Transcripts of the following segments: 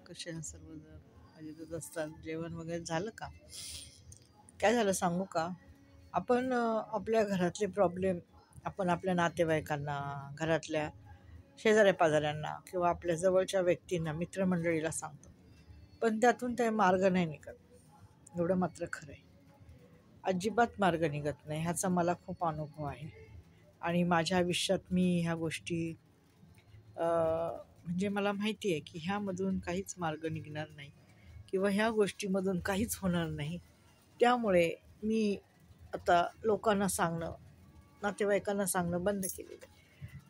कसे आहात सर्वजण? मजेतच असतात. जेवण वगैरे झालं का? काय झालं सांगू का? आपण आपल्या घरातले प्रॉब्लेम आपण आपल्या नातेवाईकांना, घरातल्या शेजाऱ्या-पाजाऱ्यांना किंवा आपल्या जवळच्या व्यक्तींना, मित्रमंडळीला सांगतो. पण त्यातून काही मार्ग नाही निघत. एवढं मात्र खरं आहे. अजिबात मार्ग निघत नाही ह्याचा मला खूप अनुभव आहे. आणि माझ्या आयुष्यात मी ह्या गोष्टी म्हणजे मला माहिती आहे की ह्यामधून काहीच मार्ग निघणार नाही किंवा ह्या गोष्टीमधून काहीच होणार नाही. त्यामुळे मी आता लोकांना सांगणं, नातेवाईकांना सांगणं बंद केलेलं आहे.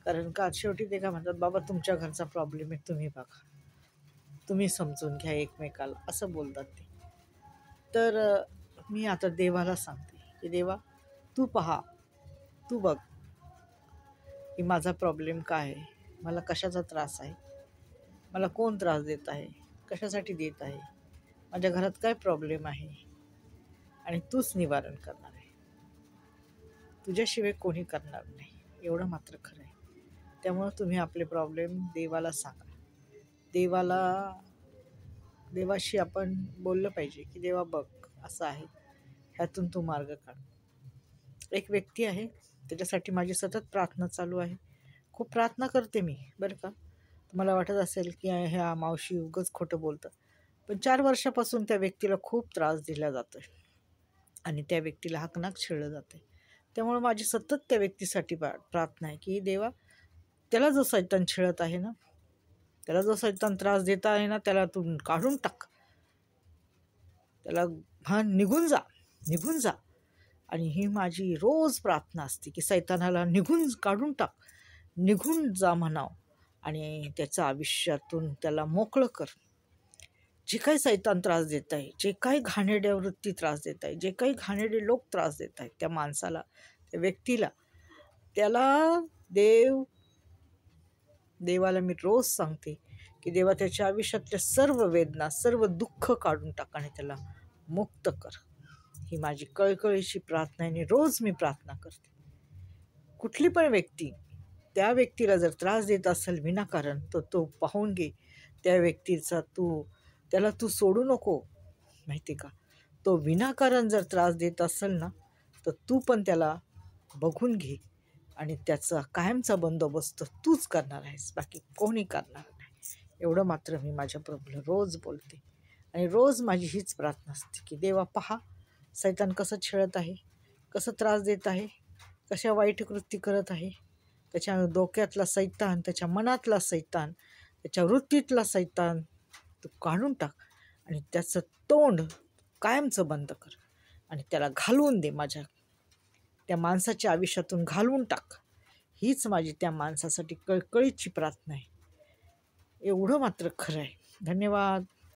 कारण का शेवटी ते काय म्हणतात, बाबा तुमच्या घरचा प्रॉब्लेम आहे, तुम्ही बघा, तुम्ही समजून घ्या एकमेकाला, असं बोलतात ते. तर मी आता देवाला सांगते की देवा, तू पहा, तू बघ की माझा प्रॉब्लेम काय आहे, मला कशाचा त्रास आहे, मला कोण त्रास देत आहे, कशासाठी देत आहे, माझ्या घरात काय प्रॉब्लेम आहे, आणि तूच निवारण करणार आहे. तुझ्याशिवाय कोणी करणार नाही, एवढं मात्र खरं आहे. त्यामुळं तुम्ही आपले प्रॉब्लेम देवाला सांगा. देवाशी आपण बोललं पाहिजे की देवा बघ, असं आहे, ह्यातून तू मार्ग काढ. एक व्यक्ती आहे, त्याच्यासाठी माझी सतत प्रार्थना चालू आहे. खूप प्रार्थना करते मी, बरं का. तुम्हाला वाटत असेल की ह्या मावशी उगाच खोटं बोलतात, पण 4 वर्षापासून त्या व्यक्तीला खूप त्रास दिला जातो आहे आणि त्या व्यक्तीला हाकनाक छेडलं जातं आहे. त्यामुळे माझी सतत त्या व्यक्तीसाठी प्रार्थना आहे की देवा, त्याला जो सैतान छेडत आहे ना, त्याला जो सैतान त्रास देत आहे ना, त्याला तू काढून टाक. त्याला निघून जा. आणि ही माझी रोज प्रार्थना असते की सैतानाला काढून टाक, निघून जा म्हणावं आणि त्याचं आयुष्यातून त्याला मोकळं कर. जे काही सैतान त्रास देत आहे, जे काही घाणेरड्या वृत्ती त्रास देत आहे, जे काही घाणेरडे लोक त्रास देत आहेत त्या माणसाला, त्या व्यक्तीला, त्याला देवाला मी रोज सांगते की देवा, त्याच्या आयुष्यातल्या सर्व वेदना, सर्व दुःख काढून टाक आणि त्याला मुक्त कर. ही माझी कळकळीची प्रार्थना आहे आणि रोज मी प्रार्थना करते. कुठली पण व्यक्ती त्या व्यक्तीला जर त्रास देत असेल विनाकारण, तर तो पाहून घे. त्या व्यक्तीचा त्याला तू सोडू नको, माहिती का. तो विनाकारण जर त्रास देत असेल ना, तर तू पण त्याला बघून घे आणि त्याचा कायमचा बंदोबस्त तूच करणार आहेस, बाकी कोणी करणार नाही. एवढं मात्र मी माझ्या प्रभूला रोज बोलते आणि रोज माझी हीच प्रार्थना असते की देवा पहा, सैतान कसं छळत आहे, कसं त्रास देत आहे, कशा वाईट कृती करत आहे. त्याच्या डोक्यातला सैतान, त्याच्या मनातला सैतान, त्याच्या वृत्तीतला सैतान तू काढून टाक आणि त्याचं तोंड कायमचं बंद कर आणि त्याला घालवून दे, त्या माणसाच्या आयुष्यातून घालवून टाक. हीच माझी त्या माणसासाठी कळकळीची प्रार्थना आहे. एवढं मात्र खरं आहे. धन्यवाद.